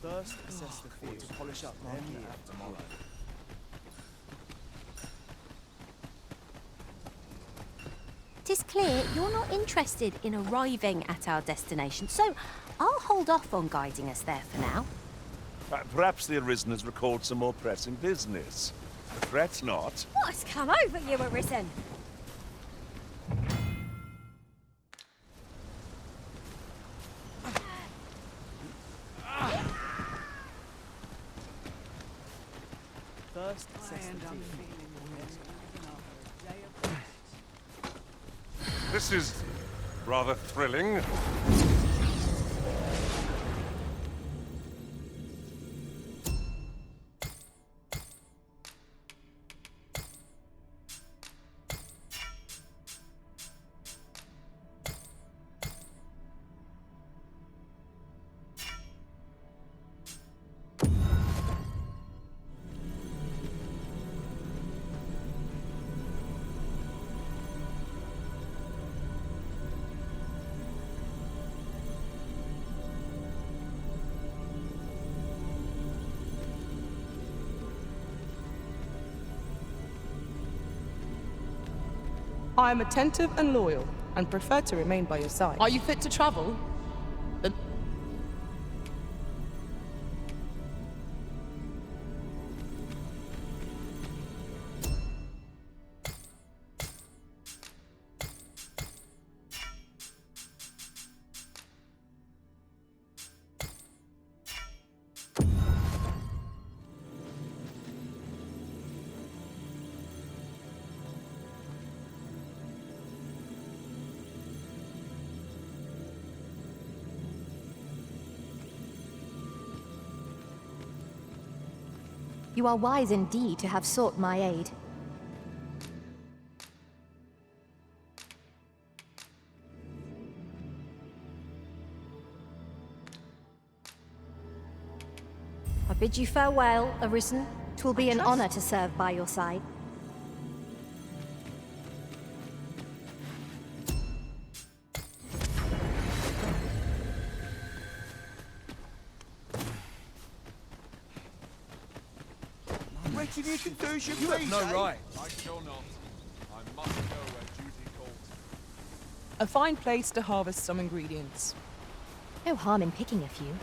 First, assess the field to polish up their gear for tomorrow. 'Tis clear you're not interested in arriving at our destination, so I'll hold off on guiding us there for now. Perhaps the Arisen has recalled some more pressing business. Fret not. What's come over you, Arisen? First, assess the field. This is rather thrilling. I am attentive and loyal, and prefer to remain by your side. Are you fit to travel? You are wise indeed to have sought my aid. I bid you farewell, Arisen. 'Twill be an honor to serve by your side. Retribution through your You have no right. I shall not. I must go where duty calls. A fine place to harvest some ingredients. No harm in picking a few.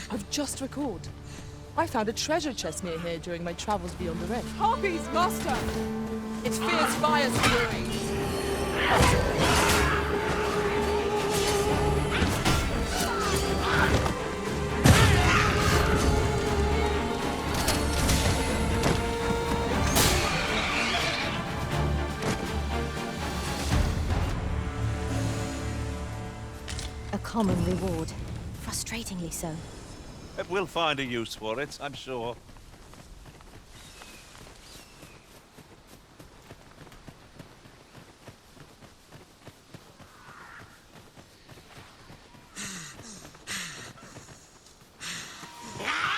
I've just recalled. I found a treasure chest near here during my travels beyond the Red. Harpies, master! Its fierce fire's fury. A common reward. Frustratingly so. We'll find a use for it, I'm sure.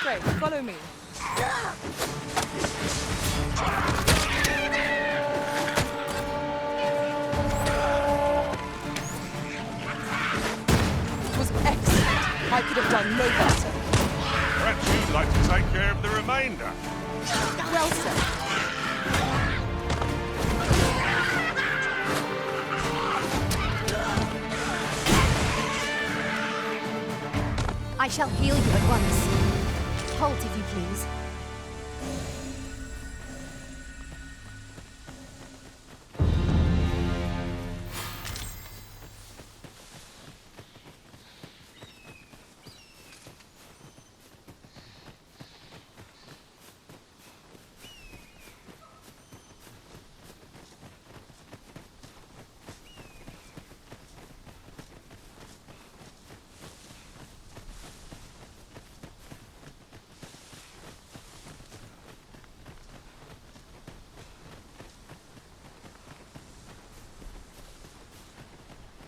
Great, follow me. It was excellent. I could have done no better. Perhaps you'd like to take care of the remainder. Well said. I shall heal you at once. Halt, if you please.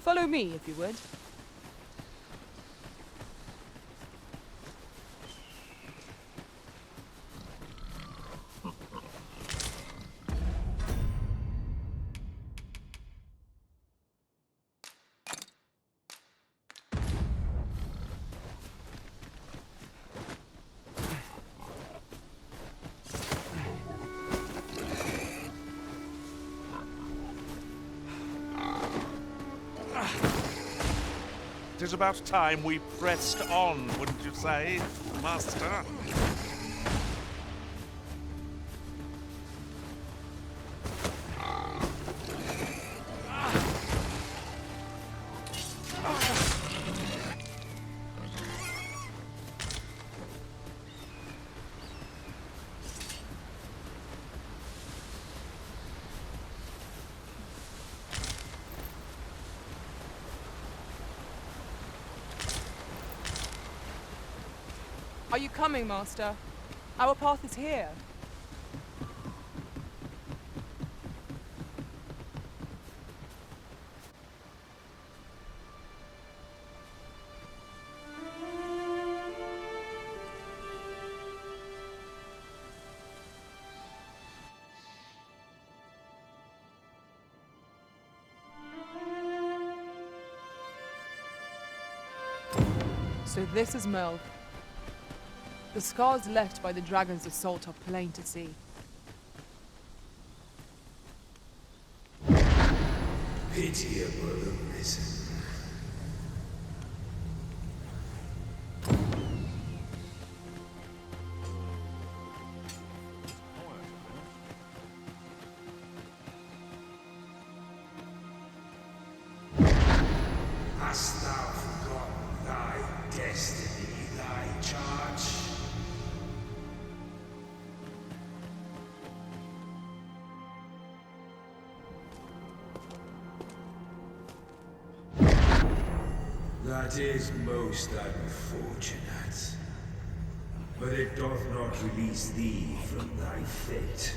Follow me, if you would. is about time we pressed on, wouldn't you say, Master? Are you coming, Master? Our path is here. So this is Melve. The scars left by the dragon's assault are plain to see. Pitiable Arisen. Hast thou forgotten thy destiny, thy charge? That is most unfortunate, but it doth not release thee from thy fate.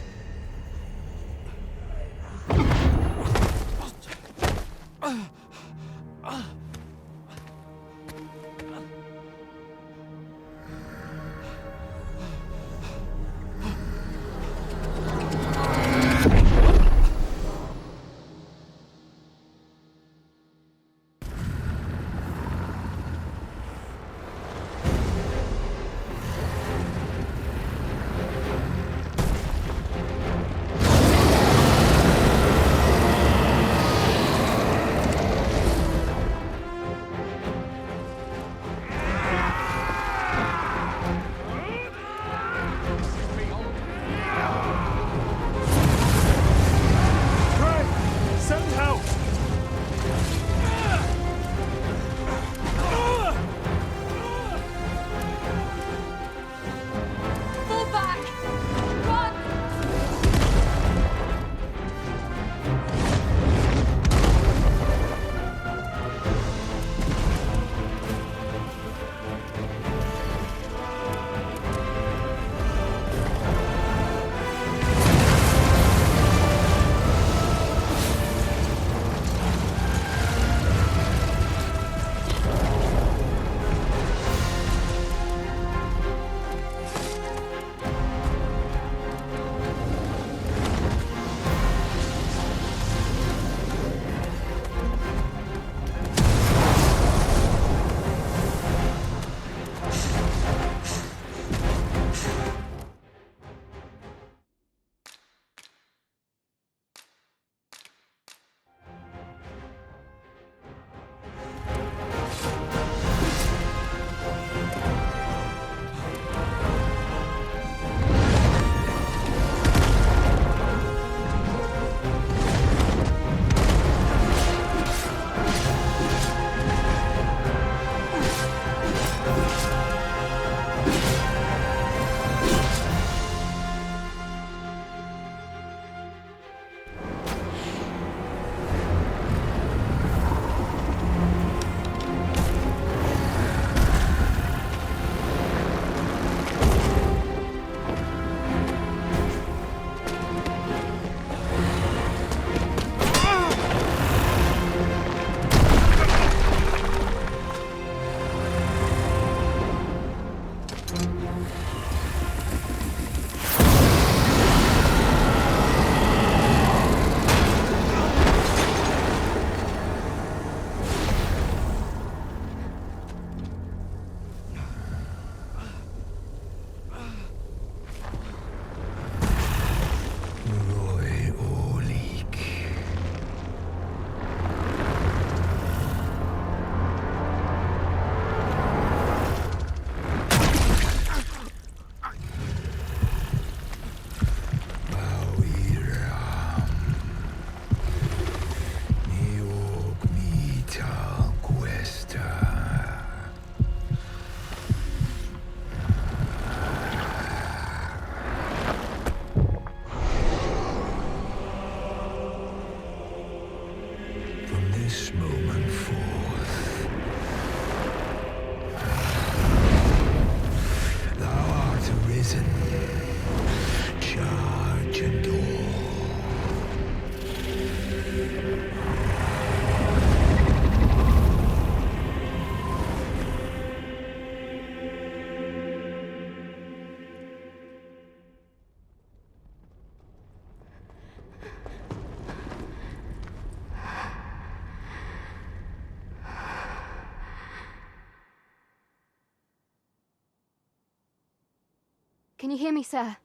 Can you hear me, sir?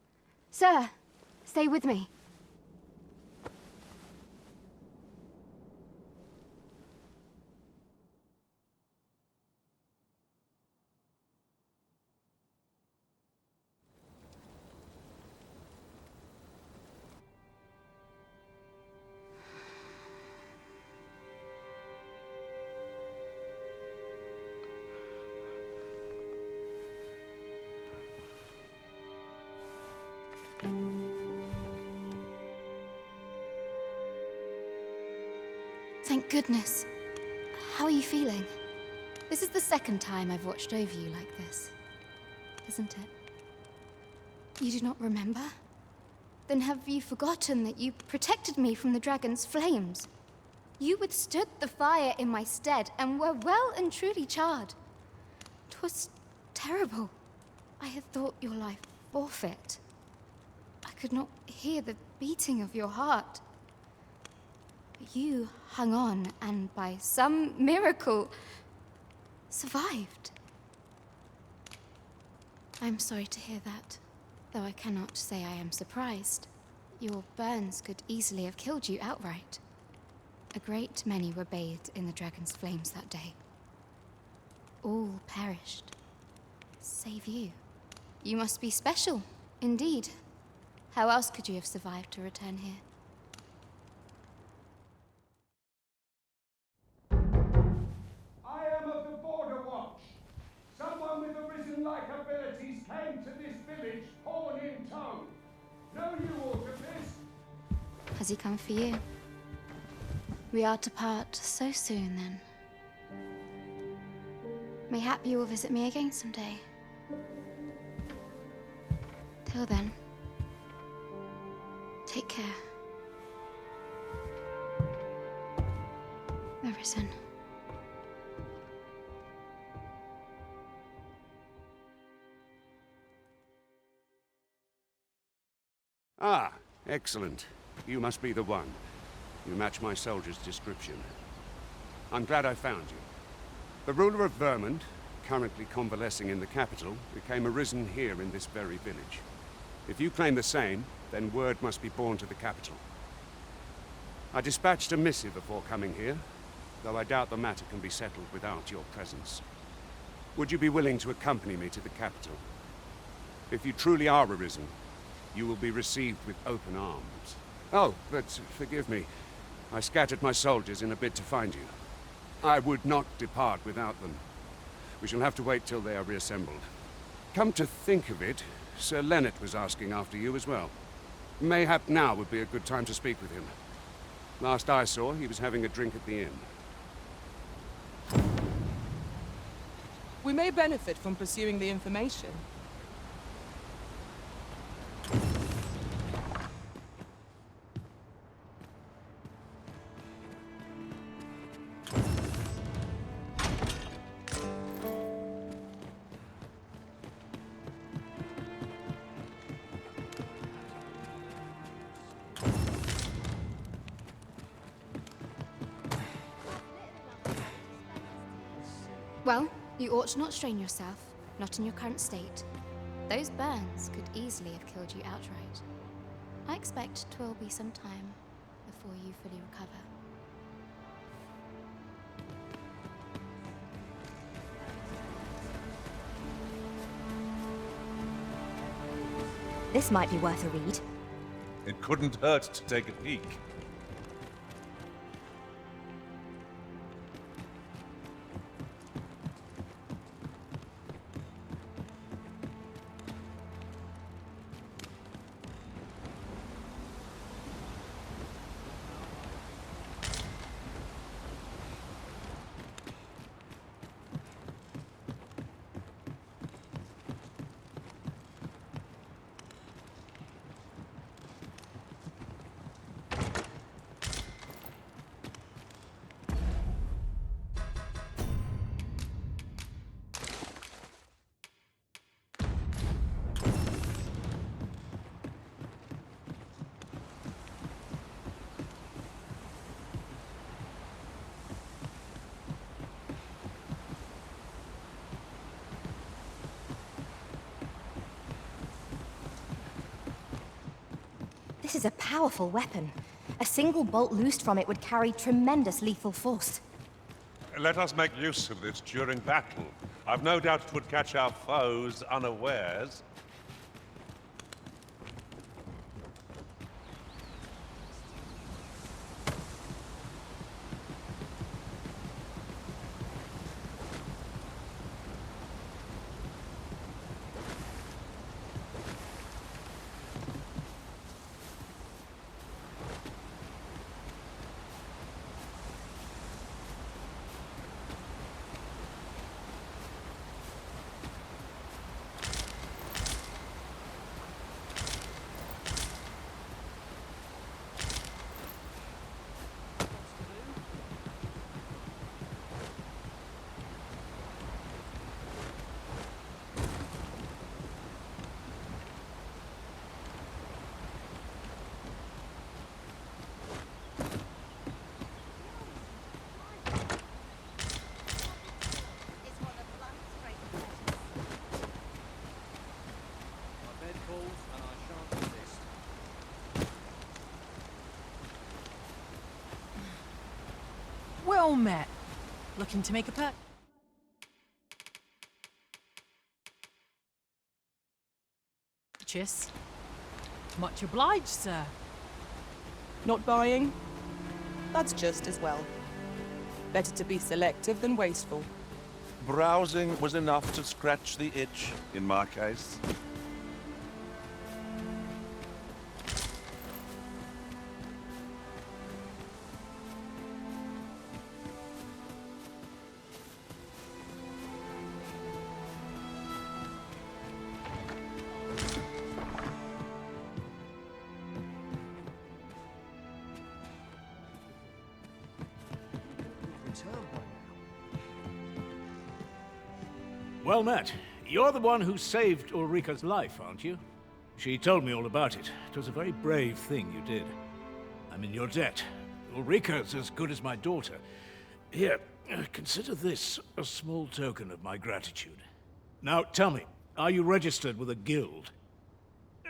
Sir, stay with me. Thank goodness. How are you feeling? This is the second time I've watched over you like this, isn't it? You do not remember? Then have you forgotten that you protected me from the dragon's flames? You withstood the fire in my stead and were well and truly charred. 'Twas terrible. I had thought your life forfeit. I could not hear the beating of your heart. But you hung on and by some miracle survived. I'm sorry to hear that, though I cannot say I am surprised. Your burns could easily have killed you outright. A great many were bathed in the dragon's flames that day. All perished, save you. You must be special, indeed. How else could you have survived to return here? I am of the Border Watch. Someone with Arisen-like abilities came to this village, horn in tow. Know you aught of this? Has he come for you? We are to part so soon, then. Mayhap you will visit me again someday. Till then, take care. Arisen. Ah, excellent. You must be the one. You match my soldier's description. I'm glad I found you. The ruler of Vermont, currently convalescing in the capital, became arisen here in this very village. If you claim the same, then word must be borne to the capital. I dispatched a missive before coming here, though I doubt the matter can be settled without your presence. Would you be willing to accompany me to the capital? If you truly are arisen, you will be received with open arms. Oh, but forgive me. I scattered my soldiers in a bid to find you. I would not depart without them. We shall have to wait till they are reassembled. Come to think of it, Sir Leonard was asking after you as well. Mayhap now would be a good time to speak with him. Last I saw, he was having a drink at the inn. We may benefit from pursuing the information. Well, you ought not strain yourself, not in your current state. Those burns could easily have killed you outright. I expect 'twill be some time before you fully recover. This might be worth a read. It couldn't hurt to take a peek. This is a powerful weapon. A single bolt loosed from it would carry tremendous lethal force. Let us make use of this during battle. I've no doubt it would catch our foes unawares. Well met. Looking to make a purchase? Much obliged, sir. Not buying? That's just as well. Better to be selective than wasteful. Browsing was enough to scratch the itch, in my case. Well met. You're the one who saved Ulrika's life, aren't you? She told me all about it. It was a very brave thing you did. I'm in your debt. Ulrika's as good as my daughter. Here, consider this a small token of my gratitude. Now, tell me, are you registered with a guild?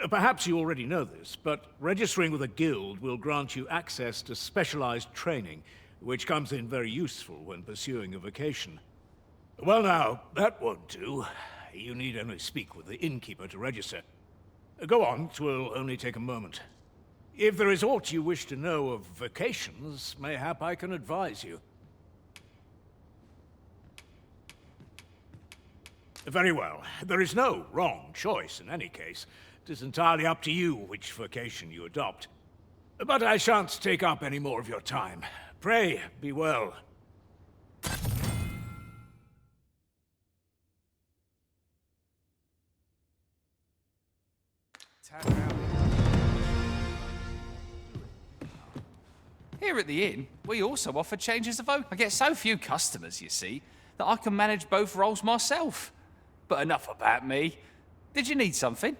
Perhaps you already know this, but registering with a guild will grant you access to specialized training, which comes in very useful when pursuing a vocation. Well now, that won't do. You need only speak with the innkeeper to register. Go on, 'twill only take a moment. If there is aught you wish to know of vocations, mayhap I can advise you. Very well. There is no wrong choice in any case. It is entirely up to you which vocation you adopt. But I shan't take up any more of your time. Pray, be well. Here at the inn, we also offer changes of vote. I get so few customers, you see, that I can manage both roles myself. But enough about me. Did you need something?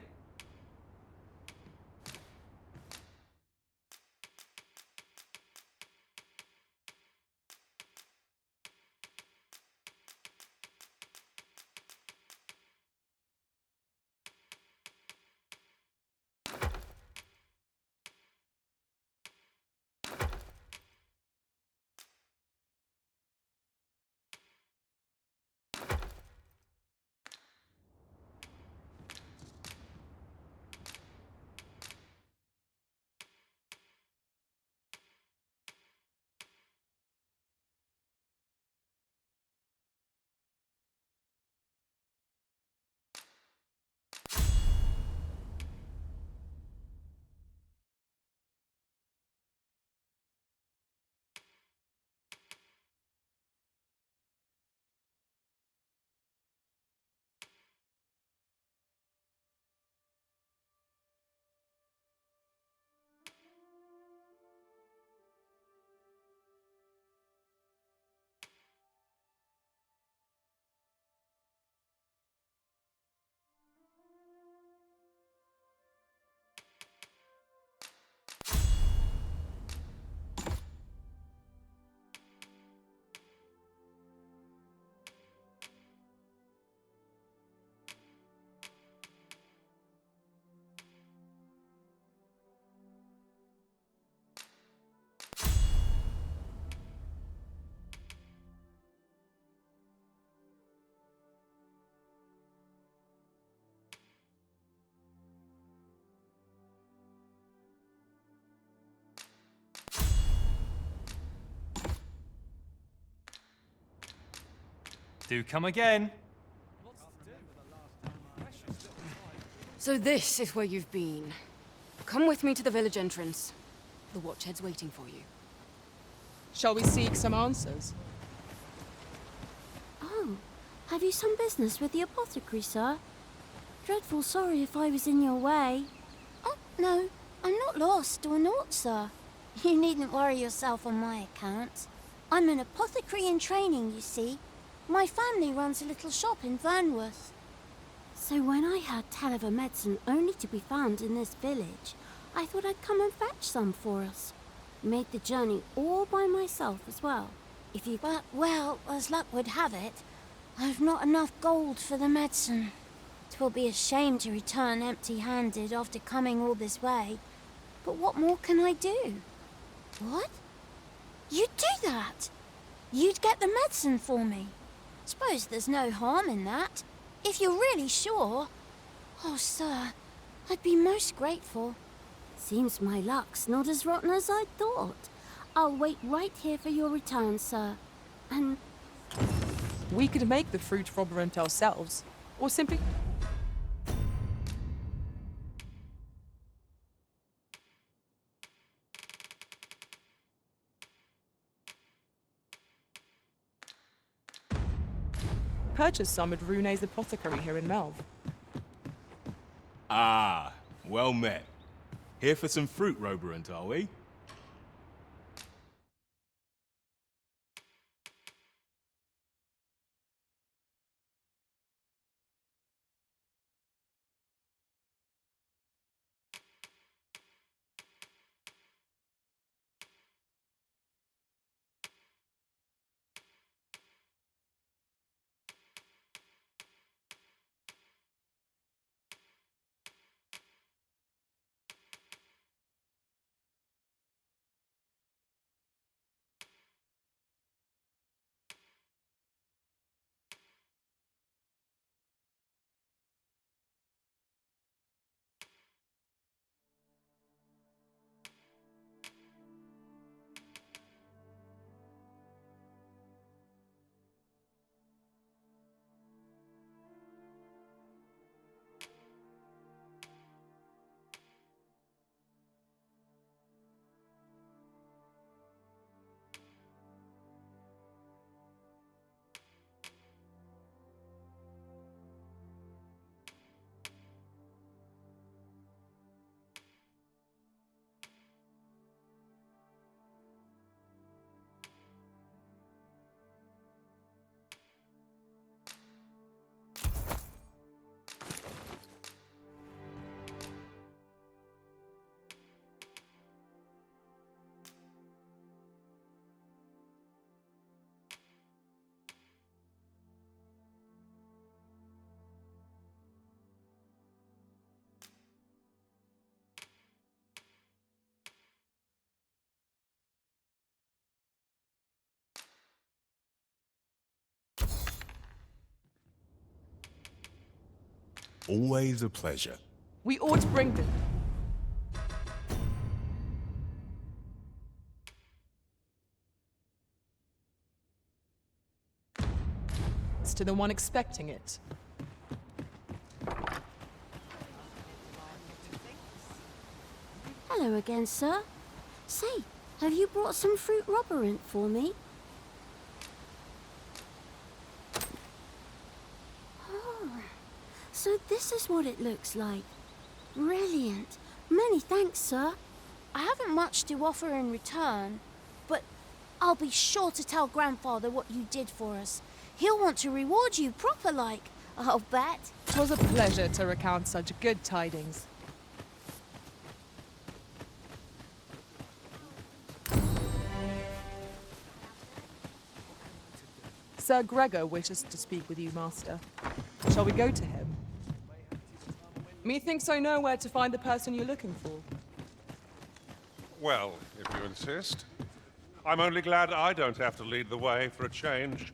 Do come again. So this is where you've been. Come with me to the village entrance. The Watchhead's waiting for you. Shall we seek some answers? Oh, have you some business with the apothecary, sir? Dreadful sorry if I was in your way. Oh, no, I'm not lost or naught, sir. You needn't worry yourself on my account. I'm an apothecary in training, you see. My family runs a little shop in Vernworth. So when I heard tell of a medicine only to be found in this village, I thought I'd come and fetch some for us. Made the journey all by myself as well. If you... But, well, as luck would have it, I've not enough gold for the medicine. 'Twill be a shame to return empty-handed after coming all this way. But what more can I do? What? You'd do that? You'd get the medicine for me? Suppose there's no harm in that. If you're really sure. Oh, sir, I'd be most grateful. Seems my luck's not as rotten as I thought. I'll wait right here for your return, sir. And... We could make the fruit robberant ourselves, or simply... purchase some at Rune's apothecary here in Melve. Ah, well met. Here for some fruit roberant, are we? Always a pleasure. We ought to bring the... to the one expecting it. Hello again, sir. Say, have you brought some fruit robberant for me? Oh, so this is what it looks like. Brilliant. Many thanks, sir. I haven't much to offer in return, but I'll be sure to tell Grandfather what you did for us. He'll want to reward you proper like, I'll bet. 'Twas a pleasure to recount such good tidings. Sir Gregor wishes to speak with you, Master. Shall we go to him? Methinks I know where to find the person you're looking for. Well, if you insist. I'm only glad I don't have to lead the way for a change.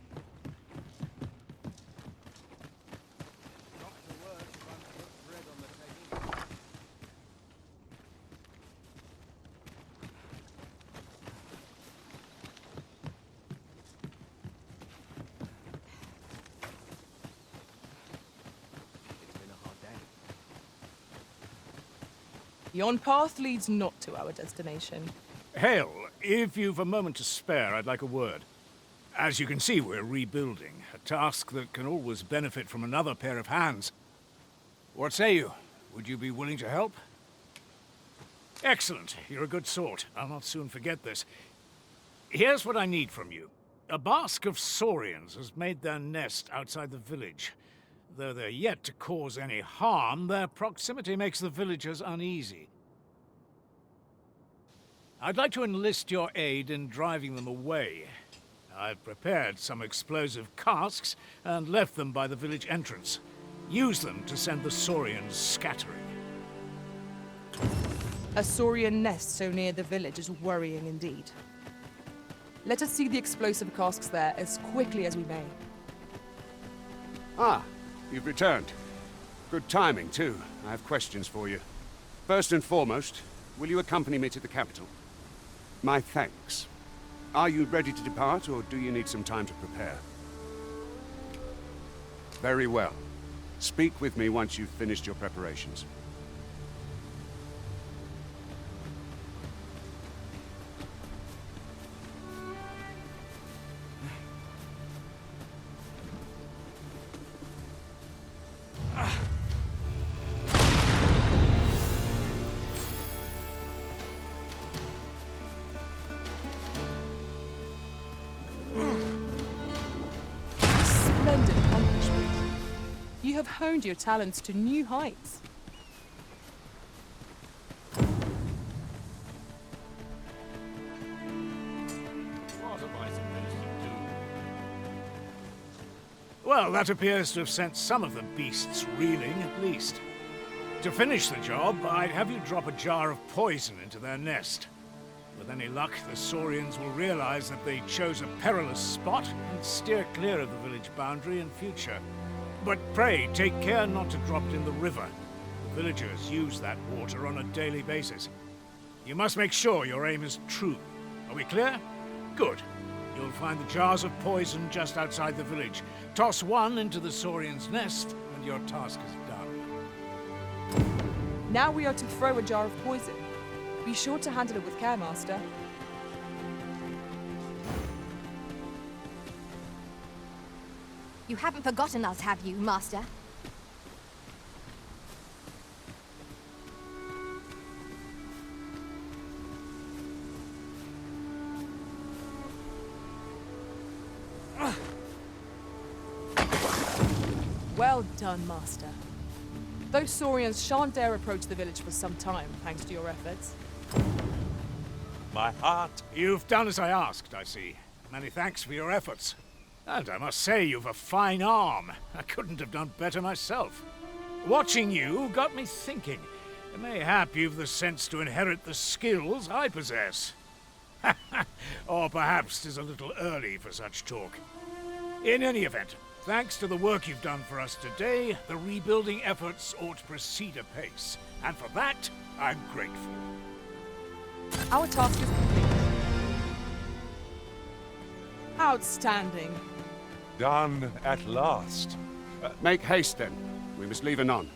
Yon path leads not to our destination. Hale, if you've a moment to spare, I'd like a word. As you can see, we're rebuilding, a task that can always benefit from another pair of hands. What say you? Would you be willing to help? Excellent. You're a good sort. I'll not soon forget this. Here's what I need from you. A bask of saurians has made their nest outside the village. Though they're yet to cause any harm, their proximity makes the villagers uneasy. I'd like to enlist your aid in driving them away. I've prepared some explosive casks and left them by the village entrance. Use them to send the saurians scattering. A saurian nest so near the village is worrying indeed. Let us see the explosive casks there as quickly as we may. Ah, you've returned. Good timing, too. I have questions for you. First and foremost, will you accompany me to the capital? My thanks. Are you ready to depart, or do you need some time to prepare? Very well. Speak with me once you've finished your preparations. Splendid accomplishment. You have honed your talents to new heights. What am I supposed to do? Well, that appears to have sent some of the beasts reeling, at least. To finish the job, I'd have you drop a jar of poison into their nest. With any luck, the saurians will realize that they chose a perilous spot and steer clear of the village boundary in future. But pray, take care not to drop it in the river. The villagers use that water on a daily basis. You must make sure your aim is true. Are we clear? Good. You'll find the jars of poison just outside the village. Toss one into the saurian's nest, and your task is done. Now we are to throw a jar of poison. Be sure to handle it with care, Master. You haven't forgotten us, have you, Master? Well done, Master. Those saurians shan't dare approach the village for some time, thanks to your efforts. My heart. You've done as I asked, I see. Many thanks for your efforts. And I must say, you've a fine arm. I couldn't have done better myself. Watching you got me thinking. Mayhap you've the sense to inherit the skills I possess. Or perhaps 'tis a little early for such talk. In any event, thanks to the work you've done for us today, the rebuilding efforts ought to proceed apace. And for that, I'm grateful. Our task is complete. Outstanding. Done at last. Make haste, then. We must leave anon.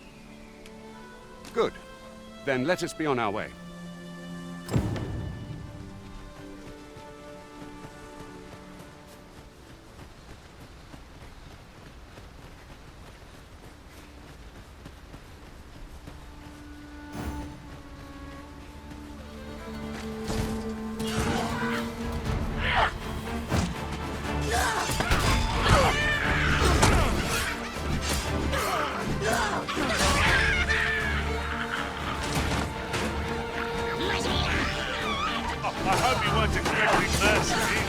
Good. Then let us be on our way. I hope you weren't expecting mercy.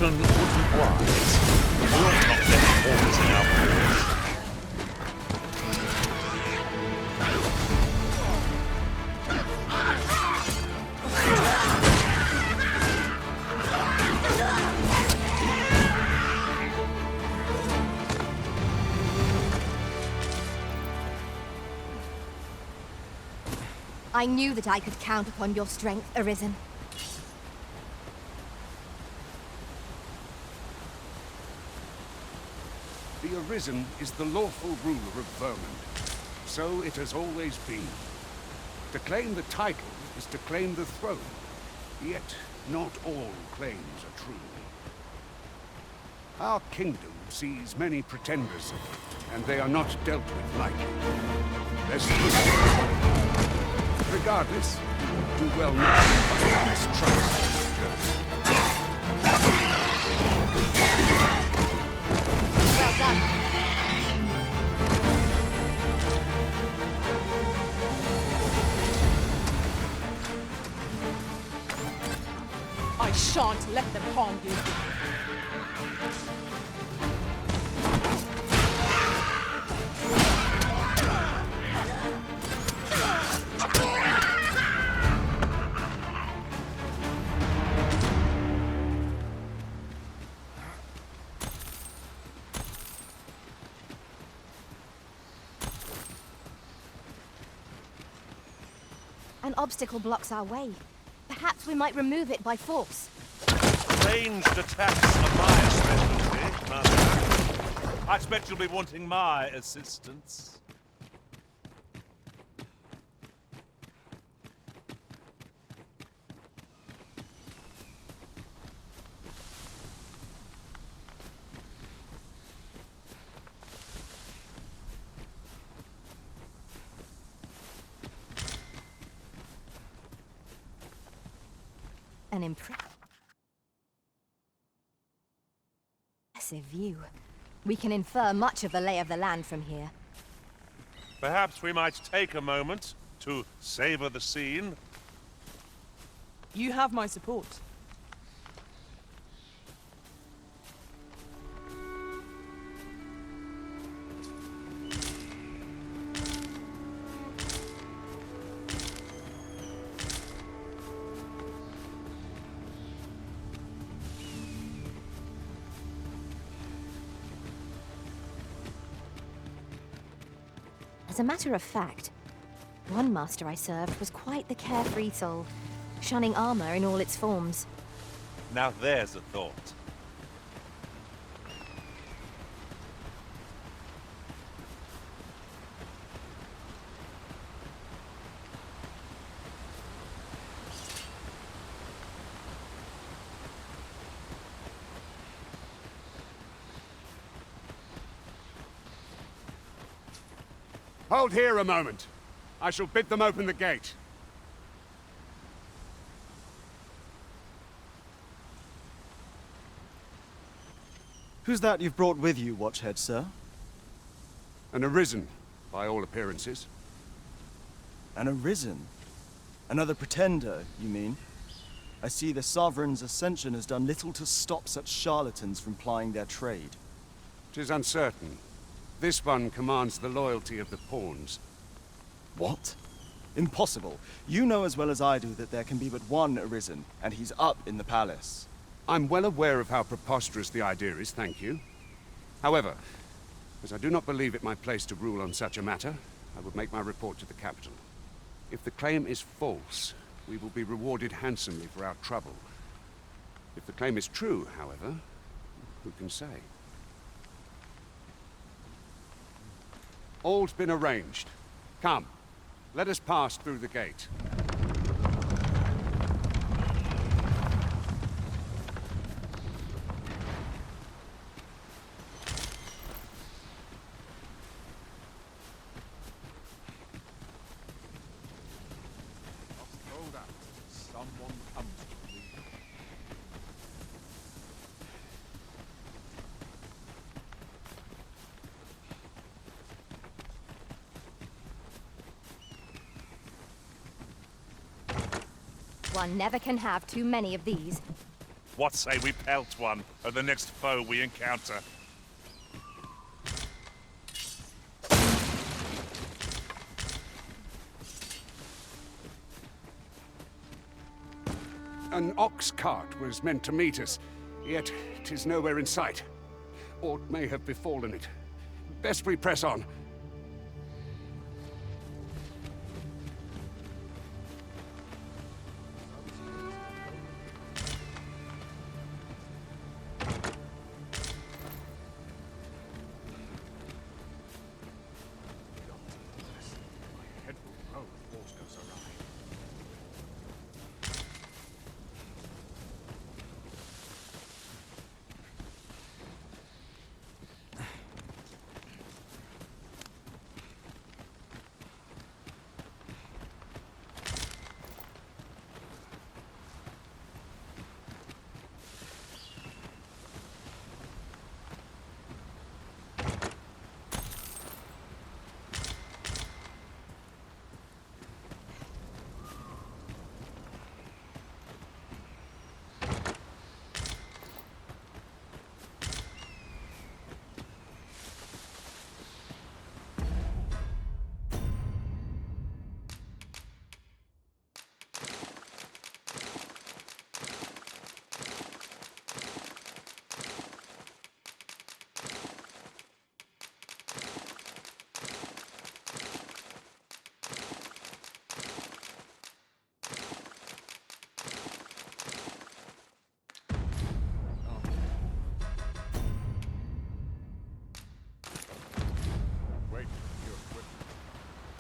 caution wouldn't wise. We ought not let orders in our cause. I knew that I could count upon your strength, Arisen. The Arisen is the lawful ruler of Vermund. So it has always been. To claim the title is to claim the throne. Yet, not all claims are true. Our kingdom sees many pretenders, and they are not dealt with lightly. There's regardless, do well not to mistrust. Well done. I shan't let them harm you. An obstacle blocks our way. Perhaps we might remove it by force. Ranged attacks are my specialty, Mother. I expect you'll be wanting my assistance. An impressive view. We can infer much of the lay of the land from here. Perhaps we might take a moment to savor the scene. You have my support. As a matter of fact, one master I served was quite the carefree soul, shunning armor in all its forms. Now there's a thought. Hold here a moment. I shall bid them open the gate. Who's that you've brought with you, Watchhead, sir? An Arisen, by all appearances. An Arisen? Another pretender, you mean? I see the Sovereign's ascension has done little to stop such charlatans from plying their trade. 'Tis uncertain. This one commands the loyalty of the pawns. What? Impossible. You know as well as I do that there can be but one Arisen, and he's up in the palace. I'm well aware of how preposterous the idea is, thank you. However, as I do not believe it my place to rule on such a matter, I would make my report to the capital. If the claim is false, we will be rewarded handsomely for our trouble. If the claim is true, however, who can say? All's been arranged. Come, let us pass through the gate. Someone comes to me. One never can have too many of these. What say we pelt one of the next foe we encounter? An Oxcart was meant to meet us, yet 'tis nowhere in sight. Aught may have befallen it. Best we press on.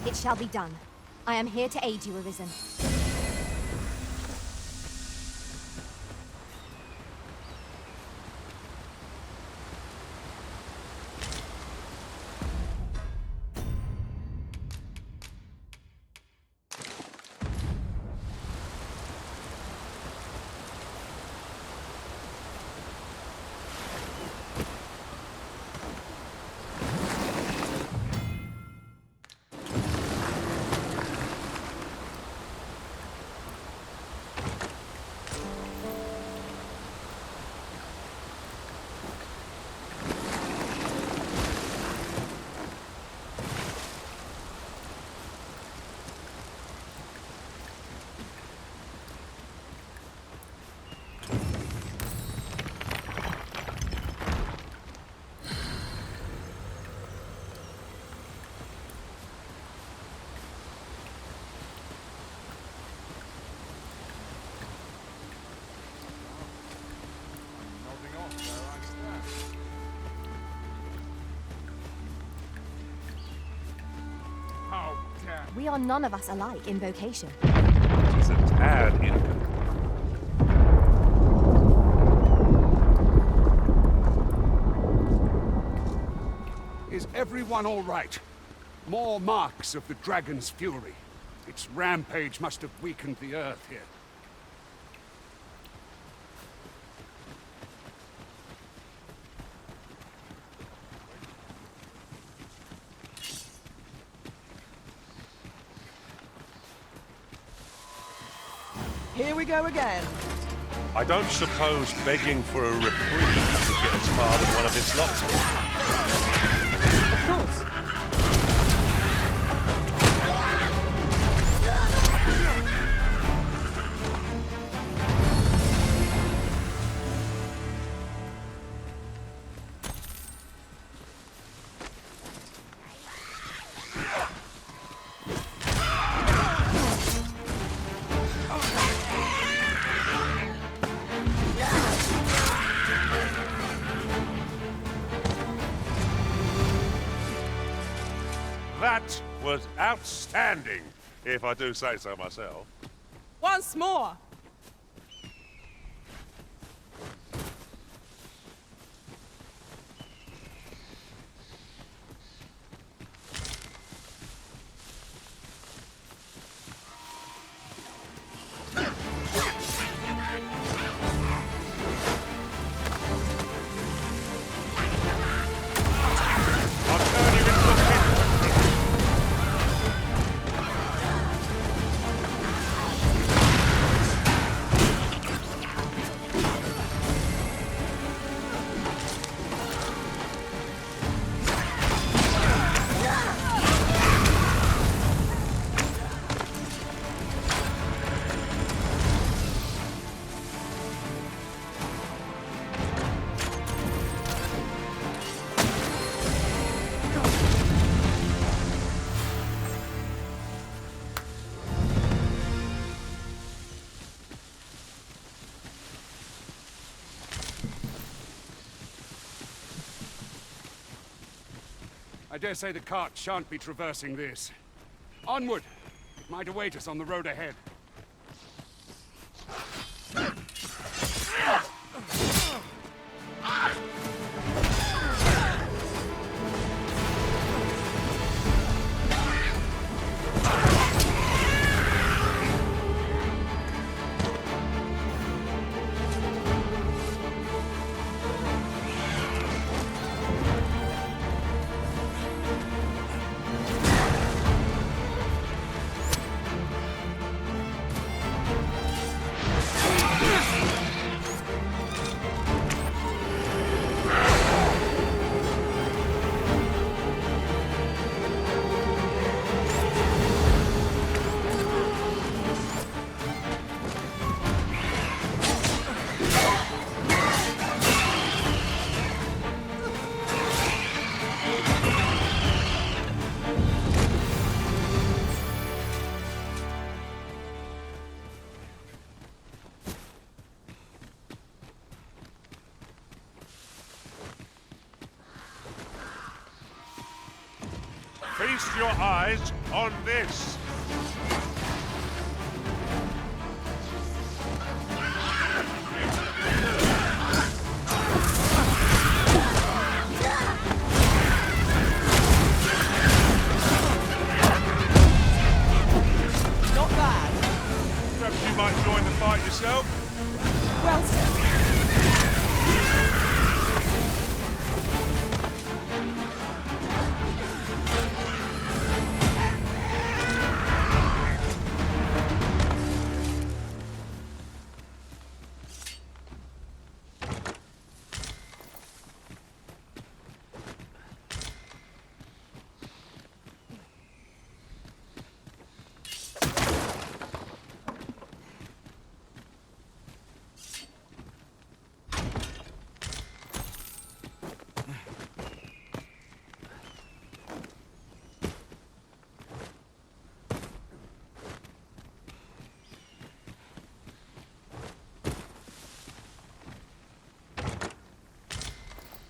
It shall be done. I am here to aid you, Arisen. We are none of us alike in vocation. It's a tad incomplete. Is everyone all right? More marks of the dragon's fury. Its rampage must have weakened the earth here. Here we go again. I don't suppose begging for a reprieve would get as far as one of its lots. Of course. That was outstanding, if I do say so myself. Once more. I dare say the cart shan't be traversing this. Onward! It might await us on the road ahead. Feast your eyes on this. Not bad. Perhaps you might join the fight yourself? Well said.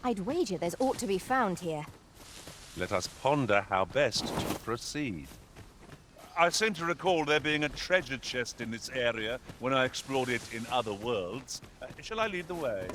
I'd wager there's aught to be found here. Let us ponder how best to proceed. I seem to recall there being a treasure chest in this area when I explored it in other worlds. Shall I lead the way?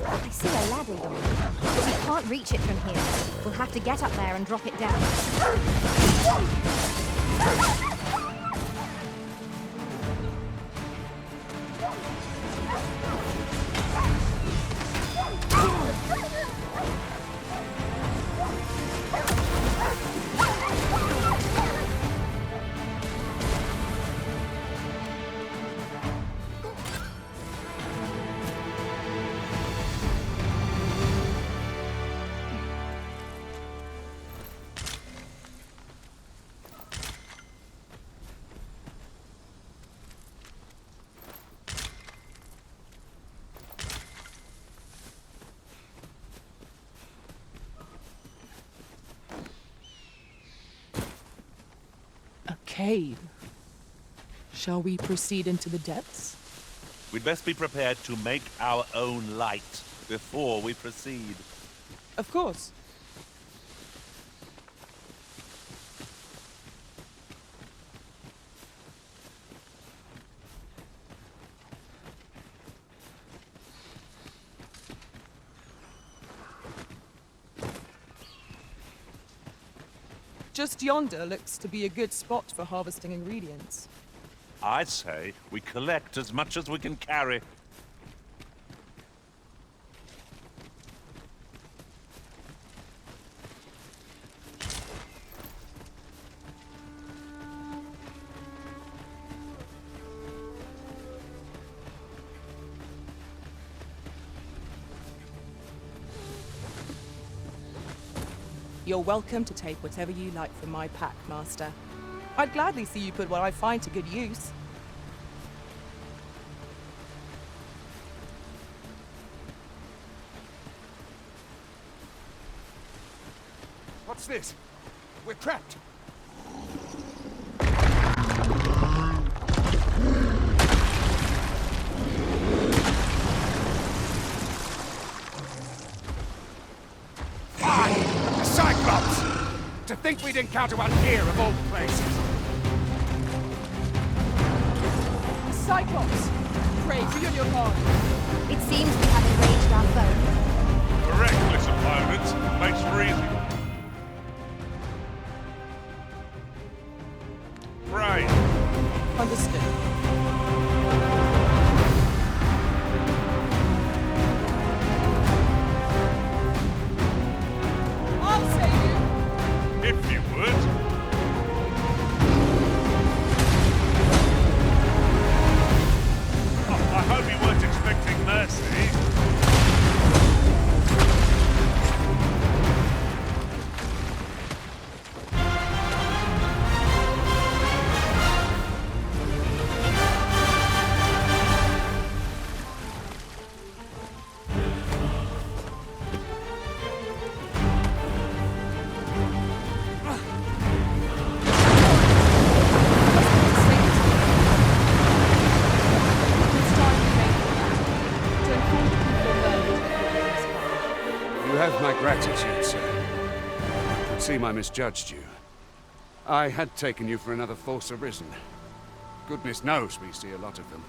I see a ladder yonder, but we can't reach it from here. We'll have to get up there and drop it down. A cave. Shall we proceed into the depths? We'd best be prepared to make our own light before we proceed. Of course. Just yonder looks to be a good spot for harvesting ingredients. I say we collect as much as we can carry. You're welcome to take whatever you like from my pack, Master. I'd gladly see you put what I find to good use. What's this? We're trapped. The Cyclops! To think we'd encounter one here of all places. The Cyclops! Pray, be on your guard. It seems we have enraged our foe. A reckless opponent makes for easy. Right. Understood. I'll save you! If you would. Oh, I hope you weren't expecting mercy. My gratitude, sir. It would seem I misjudged you. I had taken you for another Force Arisen. Goodness knows we see a lot of them.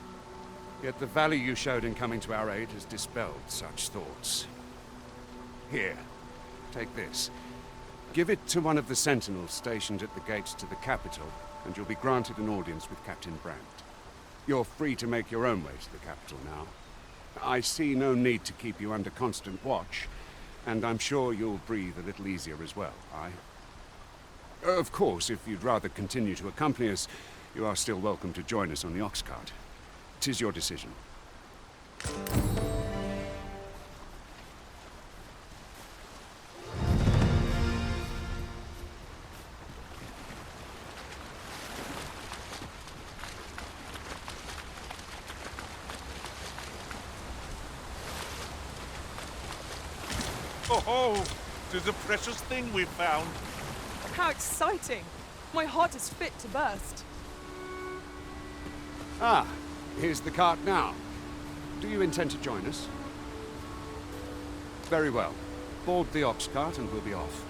Yet the value you showed in coming to our aid has dispelled such thoughts. Here, take this. Give it to one of the sentinels stationed at the gates to the capital, and you'll be granted an audience with Captain Brant. You're free to make your own way to the capital now. I see no need to keep you under constant watch, and I'm sure you'll breathe a little easier as well, aye? Of course, if you'd rather continue to accompany us, you are still welcome to join us on the Oxcart. 'Tis your decision. Oh, 'tis a precious thing we found. How exciting! My heart is fit to burst. Ah, here's the cart now. Do you intend to join us? Very well. Board the Oxcart and we'll be off.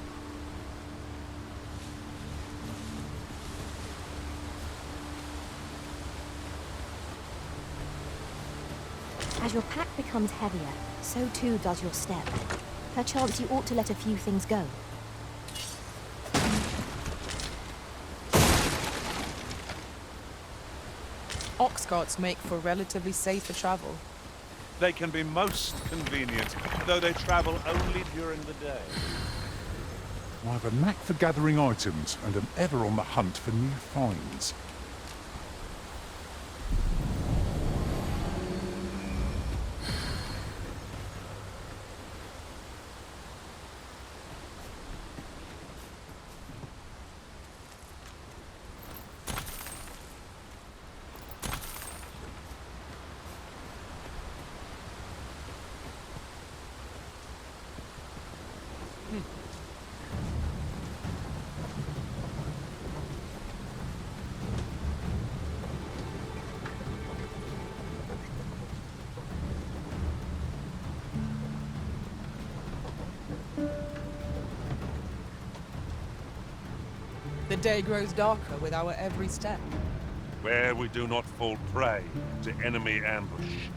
As your pack becomes heavier, so too does your step. Perchance you ought to let a few things go. Oxcarts make for relatively safer travel. They can be most convenient, though they travel only during the day. I have a knack for gathering items and am ever on the hunt for new finds. The day grows darker with our every step. Where we do not fall prey to enemy ambush.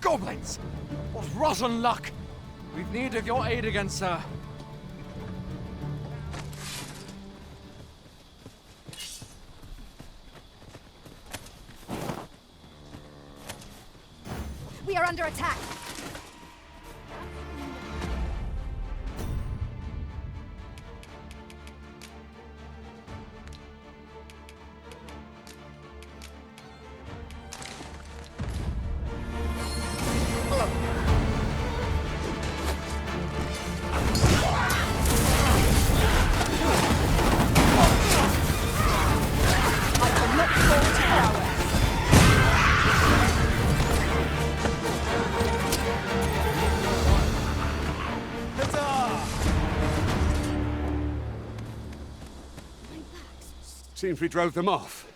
Goblins! What rotten luck! We've need of your aid again, sir. We are under attack. Seems we drove them off.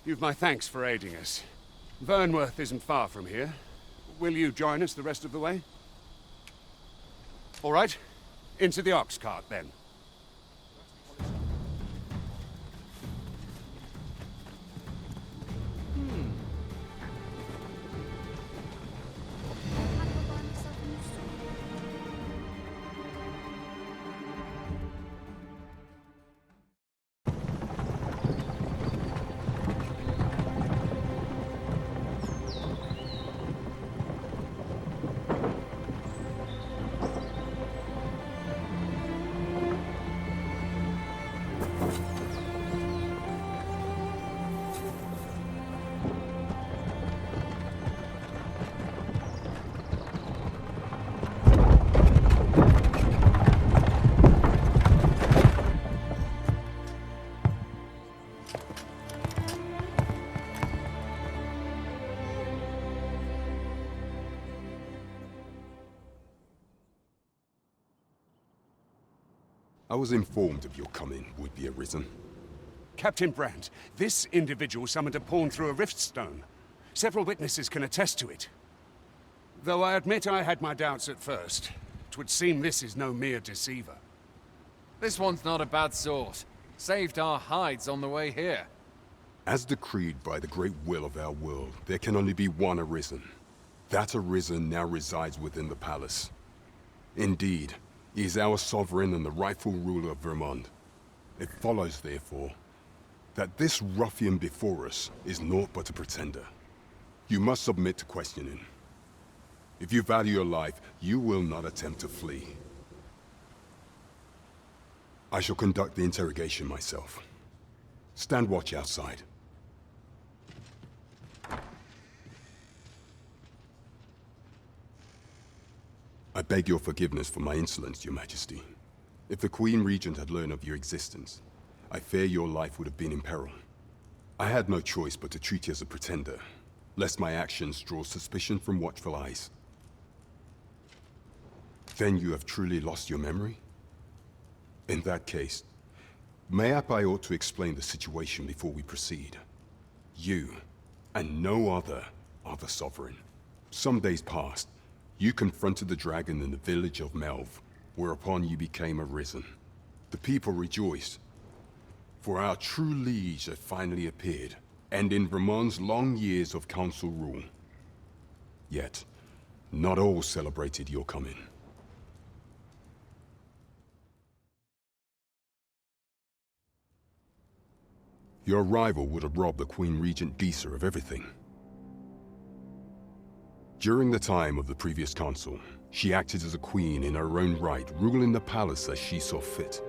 You've my thanks for aiding us. Vernworth isn't far from here. Will you join us the rest of the way? All right. Into the Oxcart, then. I was informed of your coming would be Arisen. Captain Brant, this individual summoned a pawn through a rift stone. Several witnesses can attest to it. Though I admit I had my doubts at first. 'Twould seem this is no mere deceiver. This one's not a bad sort. Saved our hides on the way here. As decreed by the great will of our world, there can only be one Arisen. That Arisen now resides within the palace. Indeed, he is our sovereign and the rightful ruler of Vermont. It follows, therefore, that this ruffian before us is naught but a pretender. You must submit to questioning. If you value your life, you will not attempt to flee. I shall conduct the interrogation myself. Stand watch outside. I beg your forgiveness for my insolence, Your Majesty. If the Queen Regent had learned of your existence, I fear your life would have been in peril. I had no choice but to treat you as a pretender, lest my actions draw suspicion from watchful eyes. Then you have truly lost your memory? In that case, mayhap I ought to explain the situation before we proceed. You, and no other, are the Sovereign. Some days past, you confronted the dragon in the village of Melve, whereupon you became Arisen. The people rejoiced, for our true liege had finally appeared, ending Vermont's long years of council rule. Yet, not all celebrated your coming. Your arrival would have robbed the Queen Regent Disa of everything. During the time of the previous consul, she acted as a queen in her own right, ruling the palace as she saw fit.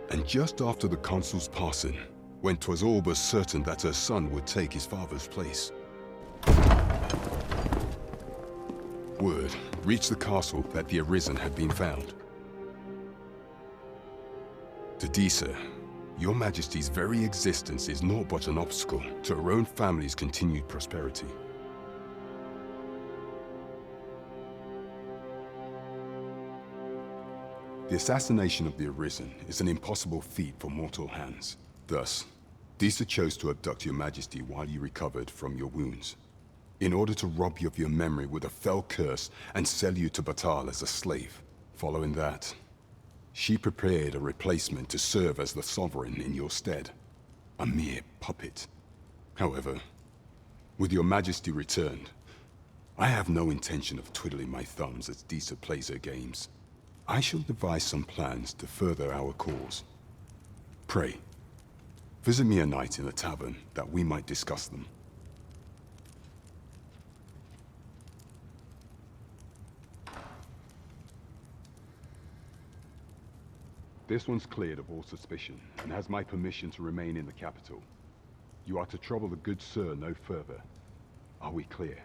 And just after the consul's passing, when 'twas all but certain that her son would take his father's place, word reached the castle that the Arisen had been found. To Disa, Your Majesty's very existence is naught but an obstacle to her own family's continued prosperity. The assassination of the Arisen is an impossible feat for mortal hands. Thus, Disa chose to abduct Your Majesty while you recovered from your wounds, in order to rob you of your memory with a fell curse and sell you to Batal as a slave. Following that, she prepared a replacement to serve as the Sovereign in your stead. A mere puppet. However, With your majesty returned, I have no intention of twiddling my thumbs as Disa plays her games. I shall devise some plans to further our cause. Pray, visit me a night in the tavern that we might discuss them. This one's cleared of all suspicion, and has my permission to remain in the capital. You are to trouble the good sir no further. Are we clear?